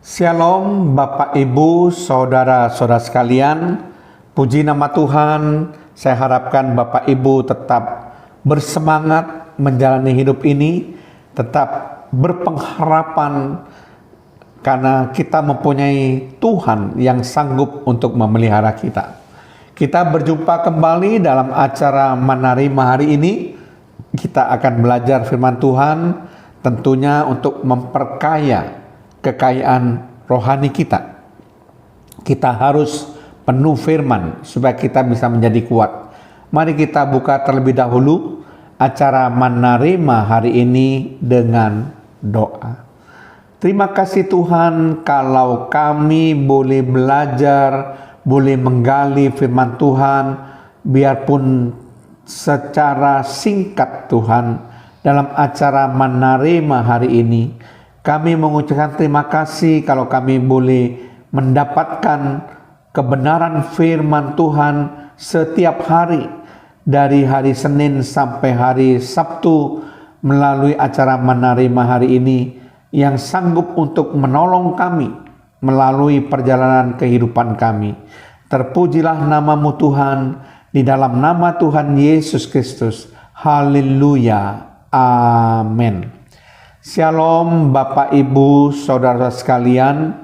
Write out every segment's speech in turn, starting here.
Shalom Bapak Ibu, Saudara-saudara sekalian. Puji nama Tuhan, saya harapkan Bapak Ibu tetap bersemangat menjalani hidup ini, tetap berpengharapan karena kita mempunyai Tuhan yang sanggup untuk memelihara kita. Kita berjumpa kembali dalam acara Menerima hari ini. Kita akan belajar firman Tuhan tentunya untuk memperkaya kekayaan rohani kita. Kita harus penuh firman supaya kita bisa menjadi kuat. Mari kita buka terlebih dahulu acara Menerima hari ini dengan doa. Terima kasih Tuhan kalau kami boleh belajar, boleh menggali firman Tuhan, biarpun secara singkat Tuhan, dalam acara Menerima hari ini. Kami mengucapkan terima kasih kalau kami boleh mendapatkan kebenaran firman Tuhan setiap hari, dari hari Senin sampai hari Sabtu, melalui acara Menerima hari ini yang sanggup untuk menolong kami melalui perjalanan kehidupan kami. Terpujilah nama-Mu Tuhan, di dalam nama Tuhan Yesus Kristus. Haleluya. Amin. Shalom Bapak Ibu Saudara sekalian.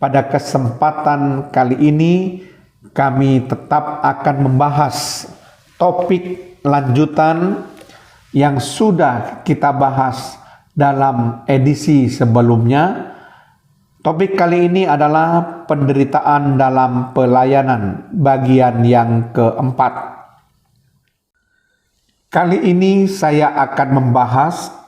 Pada kesempatan kali ini kami tetap akan membahas topik lanjutan yang sudah kita bahas dalam edisi sebelumnya. Topik kali ini adalah penderitaan dalam pelayanan, bagian yang keempat. Kali ini saya akan membahas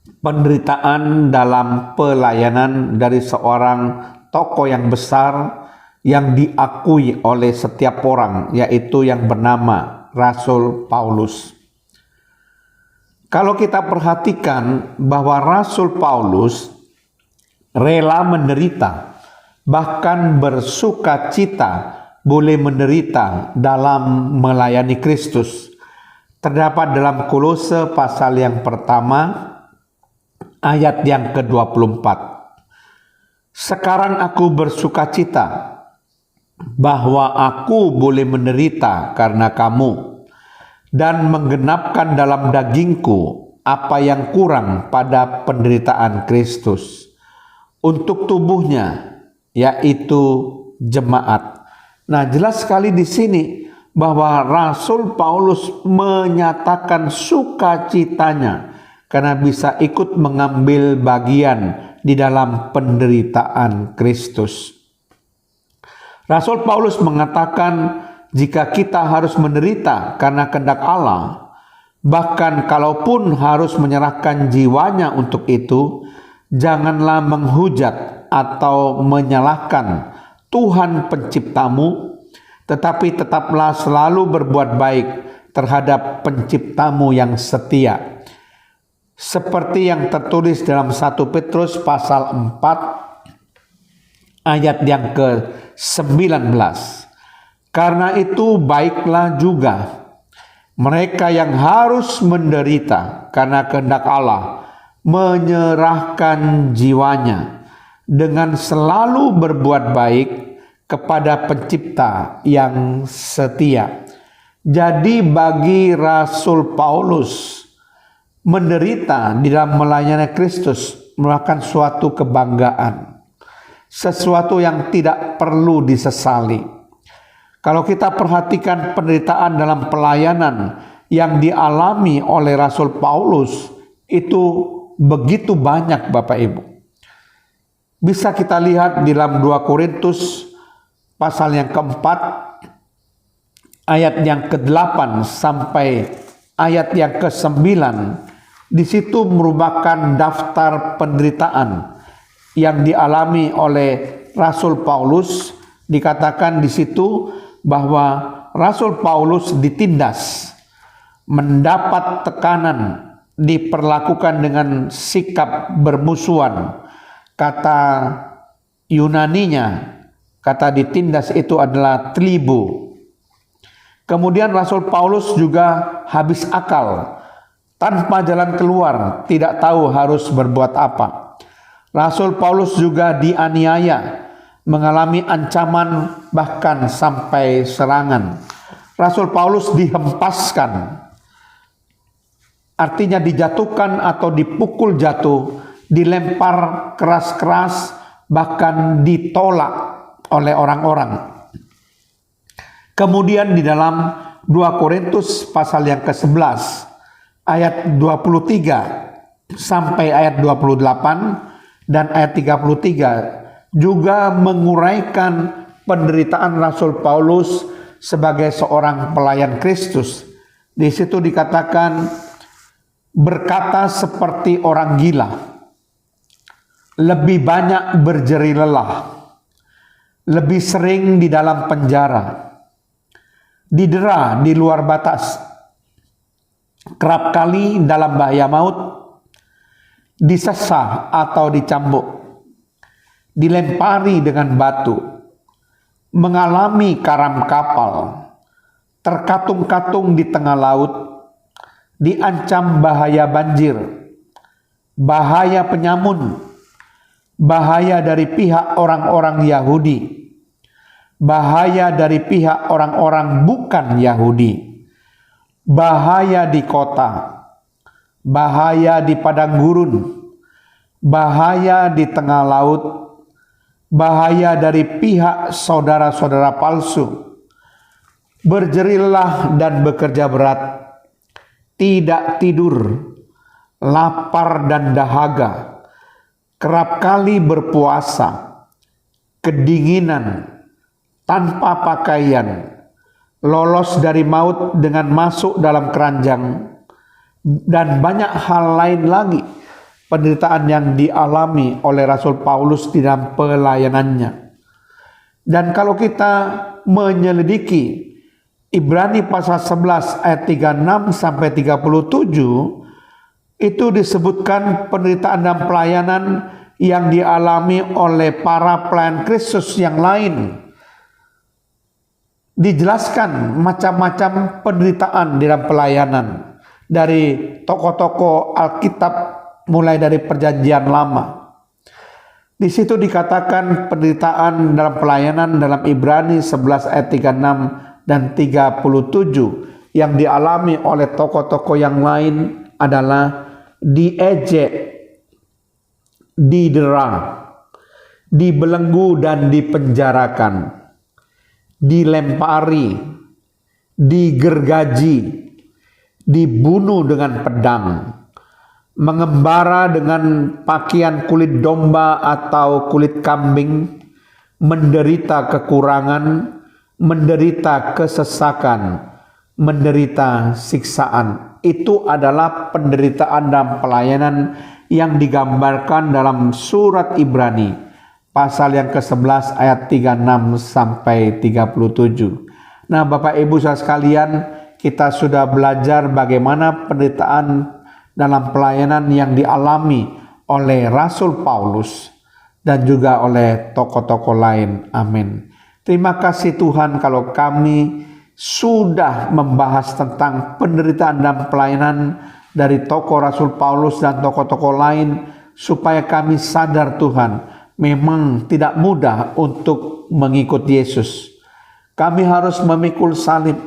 penderitaan dalam pelayanan dari seorang tokoh yang besar yang diakui oleh setiap orang, yaitu yang bernama Rasul Paulus. Kalau kita perhatikan bahwa Rasul Paulus rela menderita, bahkan bersukacita boleh menderita dalam melayani Kristus. Terdapat dalam Kolose pasal yang pertama, ayat yang ke-24. Sekarang aku bersukacita bahwa aku boleh menderita karena kamu, dan menggenapkan dalam dagingku apa yang kurang pada penderitaan Kristus untuk tubuhnya, yaitu jemaat. Nah, jelas sekali di sini bahwa Rasul Paulus menyatakan sukacitanya karena bisa ikut mengambil bagian di dalam penderitaan Kristus. Rasul Paulus mengatakan, jika kita harus menderita karena kehendak Allah, bahkan kalaupun harus menyerahkan jiwanya untuk itu, janganlah menghujat atau menyalahkan Tuhan penciptamu, tetapi tetaplah selalu berbuat baik terhadap penciptamu yang setia. Seperti yang tertulis dalam 1 Petrus pasal 4 ayat yang ke-19. Karena itu baiklah juga mereka yang harus menderita karena kehendak Allah menyerahkan jiwanya dengan selalu berbuat baik kepada pencipta yang setia. Jadi bagi Rasul Paulus, menderita di dalam melayani Kristus merupakan suatu kebanggaan, sesuatu yang tidak perlu disesali. Kalau kita perhatikan penderitaan dalam pelayanan yang dialami oleh Rasul Paulus, itu begitu banyak Bapak Ibu. Bisa kita lihat di dalam 2 Korintus pasal yang keempat, ayat yang ke-8 sampai ayat yang ke-9. Di situ merupakan daftar penderitaan yang dialami oleh Rasul Paulus. Dikatakan di situ bahwa Rasul Paulus ditindas, mendapat tekanan, diperlakukan dengan sikap bermusuhan. Kata Yunaninya, kata ditindas itu adalah tlibo. Kemudian Rasul Paulus juga habis akal, tanpa jalan keluar, tidak tahu harus berbuat apa. Rasul Paulus juga dianiaya, mengalami ancaman bahkan sampai serangan. Rasul Paulus dihempaskan, artinya dijatuhkan atau dipukul jatuh, dilempar keras-keras, bahkan ditolak oleh orang-orang. Kemudian di dalam 2 Korintus pasal yang ke-11 ayat 23 sampai ayat 28 dan ayat 33 juga menguraikan penderitaan Rasul Paulus sebagai seorang pelayan Kristus. Di situ dikatakan, berkata seperti orang gila, lebih banyak berjeri lelah, lebih sering di dalam penjara, didera di luar batas, kerap kali dalam bahaya maut, disesah atau dicambuk, dilempari dengan batu, mengalami karam kapal, terkatung-katung di tengah laut, diancam bahaya banjir, bahaya penyamun, bahaya dari pihak orang-orang Yahudi, bahaya dari pihak orang-orang bukan Yahudi, bahaya di kota, bahaya di padang gurun, bahaya di tengah laut, bahaya dari pihak saudara-saudara palsu, berjerilah dan bekerja berat, tidak tidur, lapar dan dahaga, kerap kali berpuasa, kedinginan, tanpa pakaian, lolos dari maut dengan masuk dalam keranjang, dan banyak hal lain lagi penderitaan yang dialami oleh Rasul Paulus di dalam pelayanannya. Dan kalau kita menyelidiki Ibrani pasal 11 ayat 36 sampai 37, itu disebutkan penderitaan dan pelayanan yang dialami oleh para pelayan Kristus yang lain. Dijelaskan macam-macam penderitaan di dalam pelayanan dari tokoh-tokoh Alkitab mulai dari Perjanjian Lama. Di situ dikatakan penderitaan dalam pelayanan dalam Ibrani 11 ayat 36 dan 37 yang dialami oleh tokoh-tokoh yang lain adalah diejek, didera, dibelenggu dan dipenjarakan, dilempari, digergaji, dibunuh dengan pedang, mengembara dengan pakaian kulit domba atau kulit kambing, menderita kekurangan, menderita kesesakan, menderita siksaan. Itu adalah penderitaan dan pelayanan yang digambarkan dalam surat Ibrani pasal yang ke-11 ayat 36 sampai 37. Nah, Bapak Ibu saudara sekalian, kita sudah belajar bagaimana penderitaan dalam pelayanan yang dialami oleh Rasul Paulus dan juga oleh tokoh-tokoh lain. Amin. Terima kasih Tuhan kalau kami sudah membahas tentang penderitaan dan pelayanan dari tokoh Rasul Paulus dan tokoh-tokoh lain, supaya kami sadar Tuhan, memang tidak mudah untuk mengikut Yesus. Kami harus memikul salib,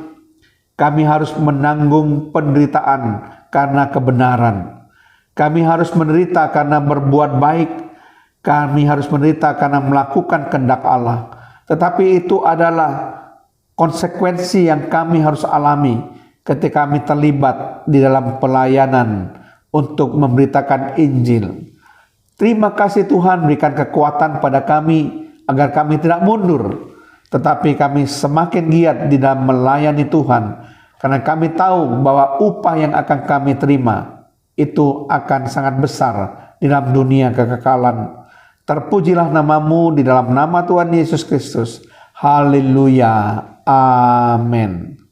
kami harus menanggung penderitaan karena kebenaran, kami harus menderita karena berbuat baik, kami harus menderita karena melakukan kehendak Allah. Tetapi itu adalah konsekuensi yang kami harus alami ketika kami terlibat di dalam pelayanan untuk memberitakan Injil. Terima kasih Tuhan, berikan kekuatan pada kami agar kami tidak mundur, tetapi kami semakin giat di dalam melayani Tuhan, karena kami tahu bahwa upah yang akan kami terima itu akan sangat besar di dalam dunia kekekalan. Terpujilah namamu di dalam nama Tuhan Yesus Kristus. Haleluya. Amin.